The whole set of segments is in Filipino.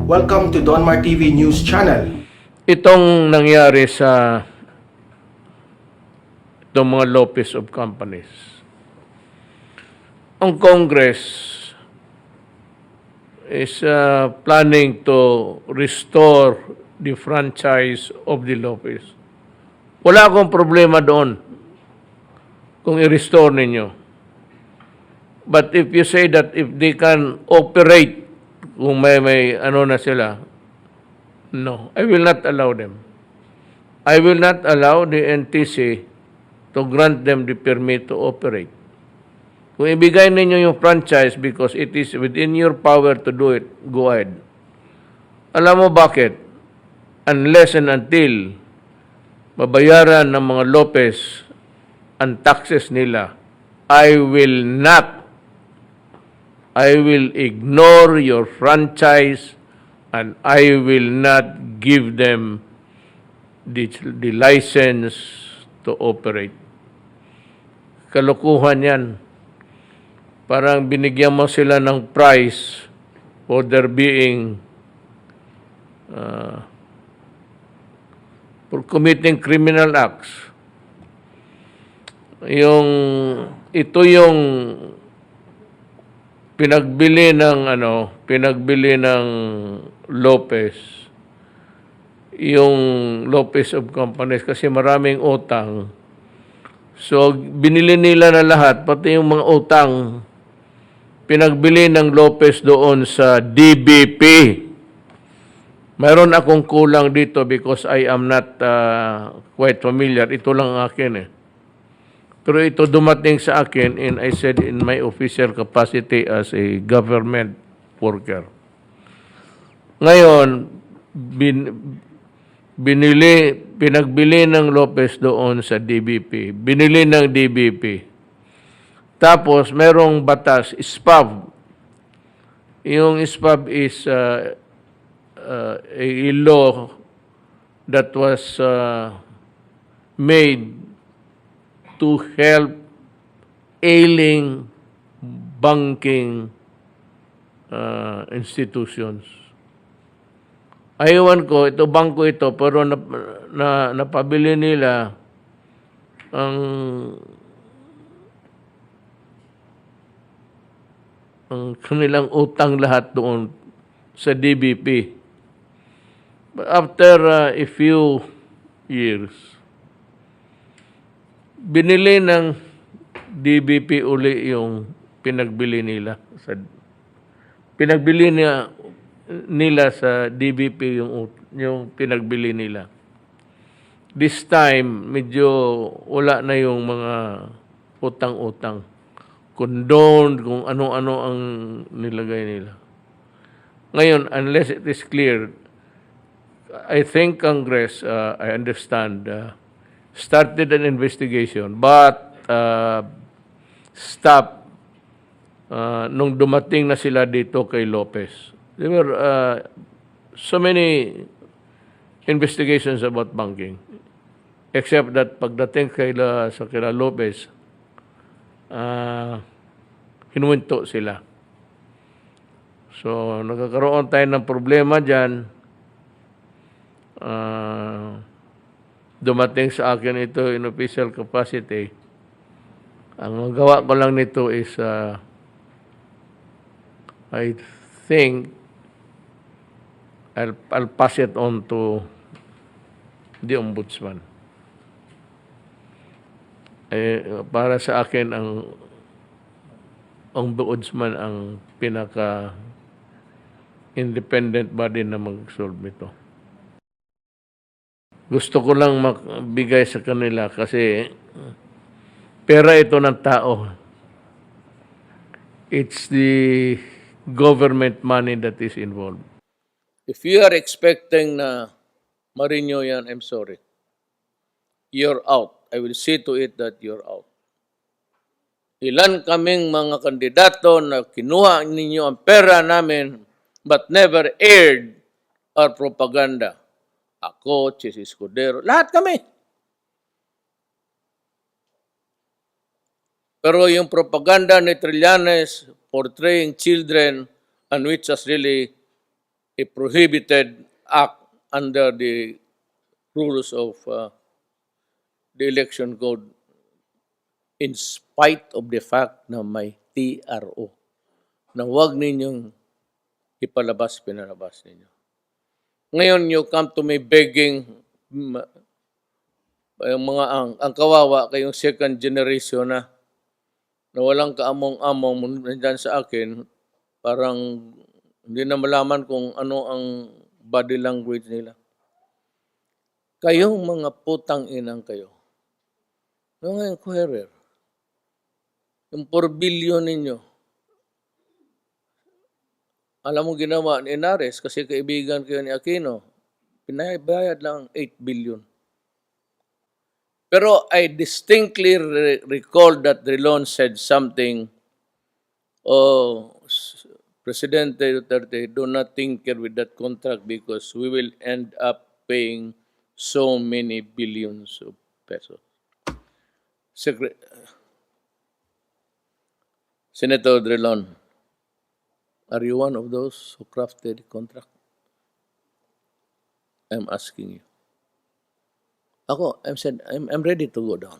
Welcome to Donmar TV News Channel. Itong nangyari sa itong mga Lopez of companies. Ang Congress is planning to restore the franchise of the Lopez. Wala akong problema doon kung i-restore ninyo. But if you say that if they can operate, kung may ano na sila, no, I will not allow them. I will not allow the NTC to grant them the permit to operate. Kung ibigay ninyo yung franchise because it is within your power to do it, go ahead. Alam mo bakit? Unless and until mabayaran ng mga Lopez ang taxes nila, I will ignore your franchise and I will not give them the license to operate. Kalokohan yan. Parang binigyan mo sila ng price for their being for committing criminal acts. Ito yung pinagbili ng Lopez, yung Lopez of companies kasi maraming utang. So binili nila na lahat, pati yung mga utang pinagbili ng Lopez doon sa DBP. Mayroon akong kulang dito because I am not quite familiar. Ito lang akin eh. Pero ito dumating sa akin and I said in my official capacity as a government worker. Ngayon, pinagbili ng Lopez doon sa DBP. Binili ng DBP. Tapos, merong batas, SPAV. Yung SPAV is a law that was made to help ailing banking institutions. Ayawan ko, ito bangko ito, pero napabili nila ang kanilang utang lahat doon sa DBP. But after a few years, binili ng DBP uli yung pinagbili nila. Pinagbili nila sa DBP yung pinagbili nila. This time, medyo wala na yung mga utang-utang. Condoned, kung ano-ano ang nilagay nila. Ngayon, unless it is clear, I think Congress, I understand, started an investigation but stopped nung dumating na sila dito kay Lopez. There were so many investigations about banking except that pagdating sa kila Lopez, hinuwinto sila. So, nagkakaroon tayo ng problema dyan. Dumating sa akin ito in official capacity. Ang gawa ko lang nito is I think I'll pass it on to the Ombudsman. Para sa akin ang Ombudsman ang pinaka independent body na mag-solve nito. Gusto ko lang magbigay sa kanila kasi pera ito ng tao. It's the government money that is involved. If you are expecting na marinyo yan, I'm sorry. You're out. I will see to it that you're out. Ilan kaming mga kandidato na kinuha ninyo ang pera namin but never aired our propaganda. Ako, Chis Escudero, lahat kami. Pero yung propaganda ni Trillanes portraying children and which has really a prohibited act under the rules of the election code in spite of the fact na may TRO na huwag ninyong pinalabas ninyo. Ngayon, you come to me begging, yung mga ang kawawa, kayong second generation na walang kaamong-among nandyan sa akin, parang hindi na malaman kung ano ang body language nila. Kayong mga putang inang kayo, mga inquirer, yung 4 billion ninyo, alam mo ginawa ni Inares kasi kaibigan kayo ni Aquino, pinabayad lang 8 billion. Pero I distinctly recall that Drilon said something, Presidente Duterte, do not tinker with that contract because we will end up paying so many billions of pesos. Senator Drilon, are you one of those who crafted the contract? I'm asking you. I'm ready to go down.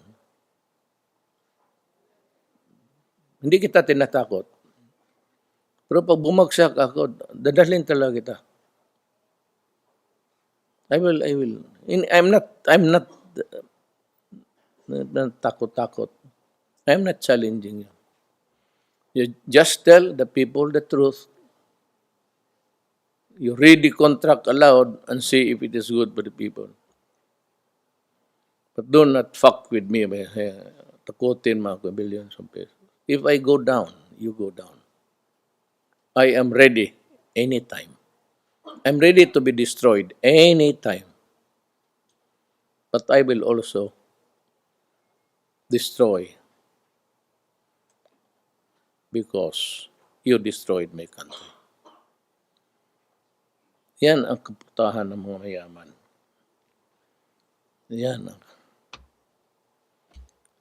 Hindi kita tinatakot. Pero pag bumagsak ako, dadalhin talaga kita. I will. I'm not takot. I'm not challenging you. You just tell the people the truth. You read the contract aloud and see if it is good for the people. But do not fuck with me by takutin mo ako billions of pesos. If I go down, you go down. I am ready anytime. I'm ready to be destroyed anytime. But I will also destroy because you destroyed my country. Yan ang kaputahan ng mga mayaman. Yan ang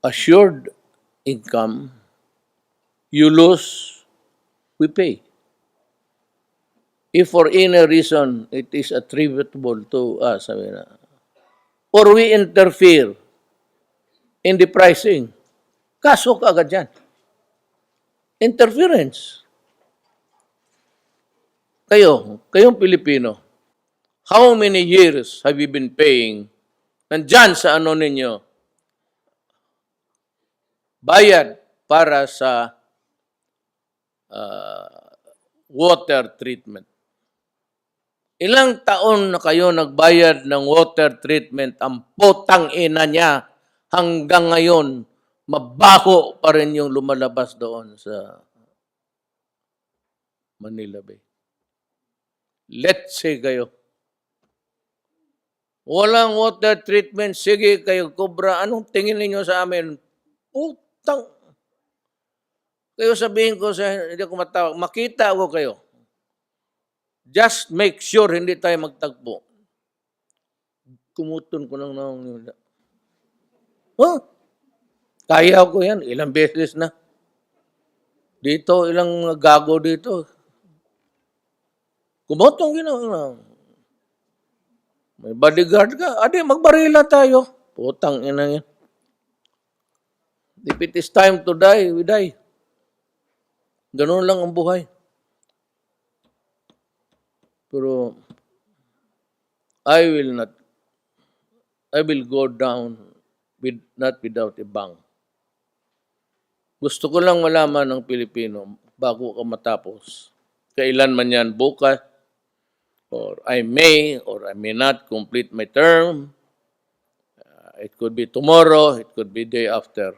assured income, you lose, we pay. If for any reason it is attributable to us, or we interfere in the pricing, kaso ka agad yan. Interference. Kayong Pilipino, how many years have you been paying nandyan sa ano ninyo? Bayad para sa water treatment. Ilang taon na kayo nagbayad ng water treatment, ang putang ina niya hanggang ngayon, mabaho pa rin yung lumalabas doon sa Manila Bay. Let's say kayo, walang water treatment, sige kayo, Cobra, anong tingin ninyo sa amin? Putang. Kayo sabihin ko sa, hindi ko matawag, makita ako kayo. Just make sure hindi tayo magtagpo. Kumutun ko lang na nila. Kaya ko yan, ilang beses na. Dito, ilang mga gago dito. Kumutong ginawa. May bodyguard ka. Adi, magbarila tayo. Putang ina yan. If it is time to die, we die. Ganun lang ang buhay. Pero I will go down not without a bang. Gusto ko lang malaman ng Pilipino bago ka matapos. Kailan man yan, bukas, or I may or I may not complete my term. It could be tomorrow, it could be day after.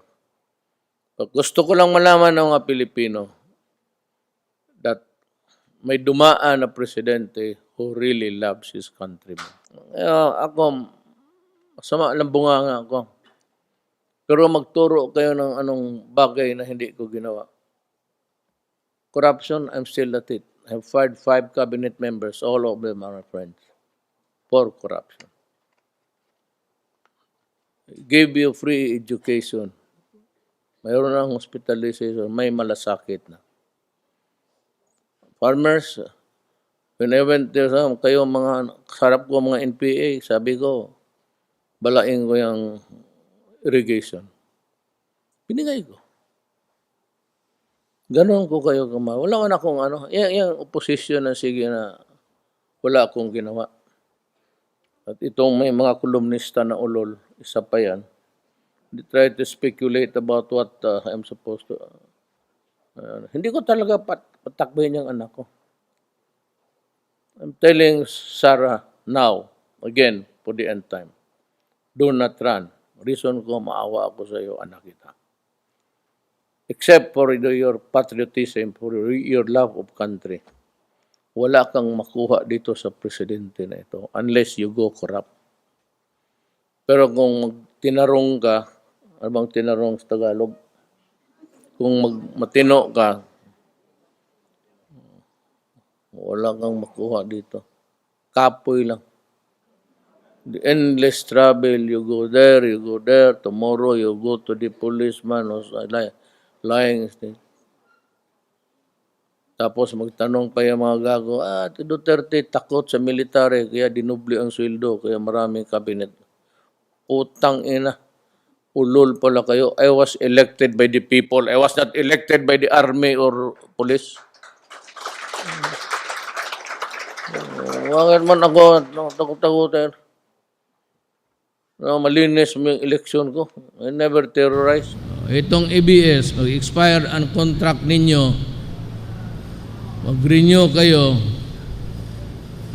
But gusto ko lang malaman ng mga Pilipino that may dumaan na presidente who really loves his country. Ako, masama lang bunganga ako. Pero magturo kayo ng anong bagay na hindi ko ginawa. Corruption, I'm still at it. I have fired 5 cabinet members, all of them are my friends, for corruption. Give you free education. Mayroon ng hospitalization, may malasakit na. Farmers, When I went there, kayo mga, sarap ko mga NPA, sabi ko, balain ko yung irrigation. Binigay ko. Ganon ko kayo kama. Wala ko na akong ano, yung opposition na sige na wala akong ginawa. At itong may mga kolumnista na ulol, isa pa yan. They try to speculate about what I'm supposed to. Hindi ko talaga patakbayin yung anak ko. I'm telling Sarah now, again, for the end time, do not run. Reason ko, maawa ako sa iyo, anak kita. Except for your patriotism, for your love of country. Wala kang makuha dito sa presidente na ito unless you go corrupt. Pero kung tinarong ka, ano bang tinarong sa Tagalog? Kung matino ka, wala kang makuha dito. Kapoy lang. The endless travel, you go there, tomorrow you go to the policeman or lying state. Tapos magtanong pa yung mga gago, si Duterte takot sa military, kaya dinubli ang sweldo, kaya maraming kabinet. Utang ina. Ulol pala kayo. I was elected by the people. I was not elected by the army or police. Bakit man ako takot-takutin? Malinis mo yung eleksyon ko. I never terrorized. Itong ABS, mag-expire ang contract ninyo, mag-renew kayo,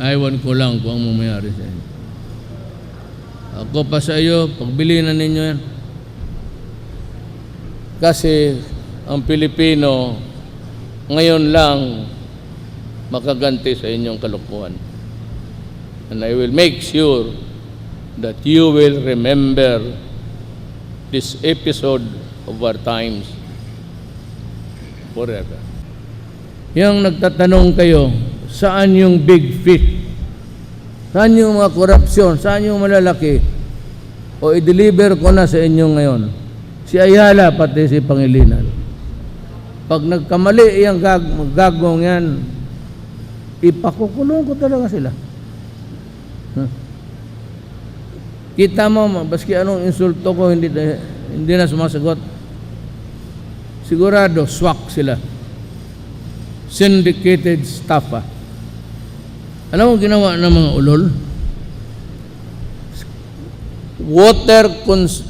aywan ko lang kung ang mamayari sa inyo. Ako pa sa iyo, pagbili na ninyo yan. Kasi ang Pilipino ngayon lang makaganti sa inyong kalukuhan. And I will make sure that you will remember this episode of our times forever. Yung nagtatanong kayo, saan yung big fish? Saan yung mga korupsyon? Saan yung malalaki? O i-deliver ko na sa inyo ngayon. Si Ayala pati si Pangilinan. Pag nagkamali yung gagong yan, ipakukulong ko talaga sila. Kita mo, baski anong insulto ko, hindi na sumasagot. Sigurado, swak sila. Syndicated staff. Alam mo ginawa ng mga ulol? Water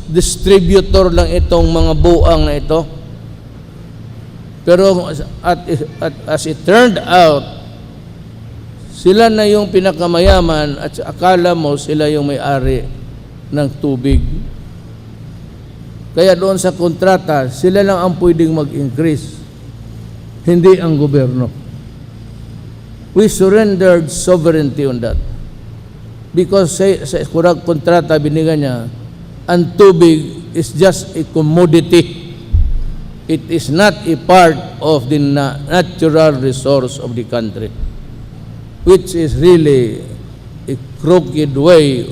distributor lang itong mga buang na ito. Pero as it turned out, sila na yung pinakamayaman at akala mo sila yung may-ari ng tubig. Kaya doon sa kontrata, sila lang ang pwedeng mag-increase, hindi ang gobyerno. We surrendered sovereignty on that. Because sa kontrata binigyan niya, ang tubig is just a commodity. It is not a part of the natural resource of the country, which is really a crooked way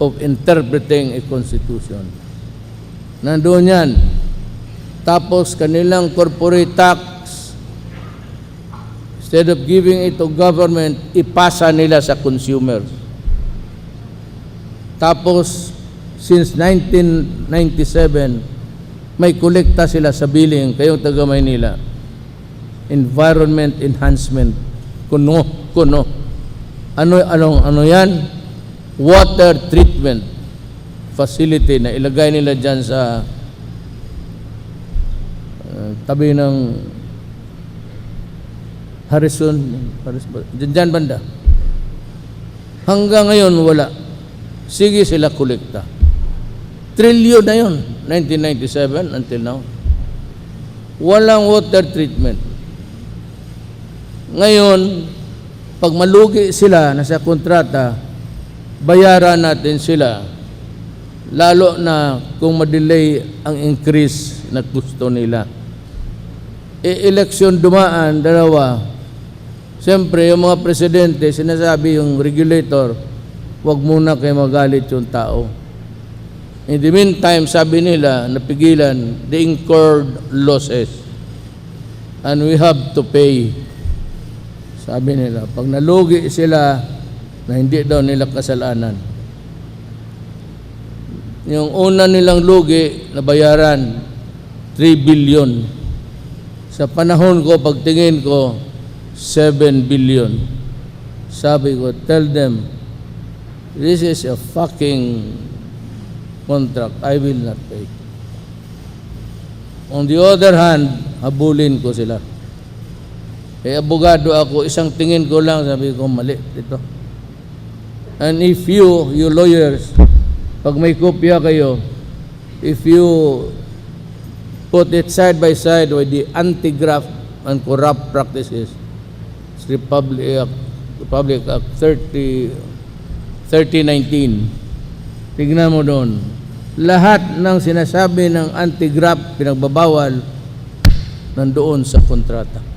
of interpreting a constitution. Nandoon yan. Tapos kanilang corporate tax, instead of giving it to government, ipasa nila sa consumers. Tapos, since 1997, may kolekta sila sa billing, kayong taga Maynila. Environment enhancement. Kuno. Ano yan? Water treatment facility na ilagay nila dyan sa tabi ng Harrison, dyan banda. Hanggang ngayon, wala. Sige sila kolekta. Trilyon na yun, 1997 until now. Walang water treatment. Ngayon, pag malugi sila na sa kontrata, bayaran natin sila. Lalo na kung ma-delay ang increase na gusto nila. E-eleksyon dumaan, dalawa. Siyempre, yung mga presidente, sinasabi yung regulator, wag muna kayo magalit yung tao. In the meantime, sabi nila, napigilan, they incurred losses. And we have to pay. Sabi nila, pag nalugi sila na hindi daw nila kasalanan. Yung una nilang lugi na bayaran, 3 billion. Sa panahon ko, pagtingin ko, 7 billion. Sabi ko, tell them, this is a fucking contract. I will not pay. On the other hand, habulin ko sila. Abogado ako, isang tingin ko lang, sabi ko, mali ito. And if you lawyers, pag may kopya kayo, if you put it side by side with the anti-graft and corrupt practices, it's Republic Act 3019, tignan mo doon, lahat ng sinasabi ng anti-graft pinagbabawal nandoon sa kontrata.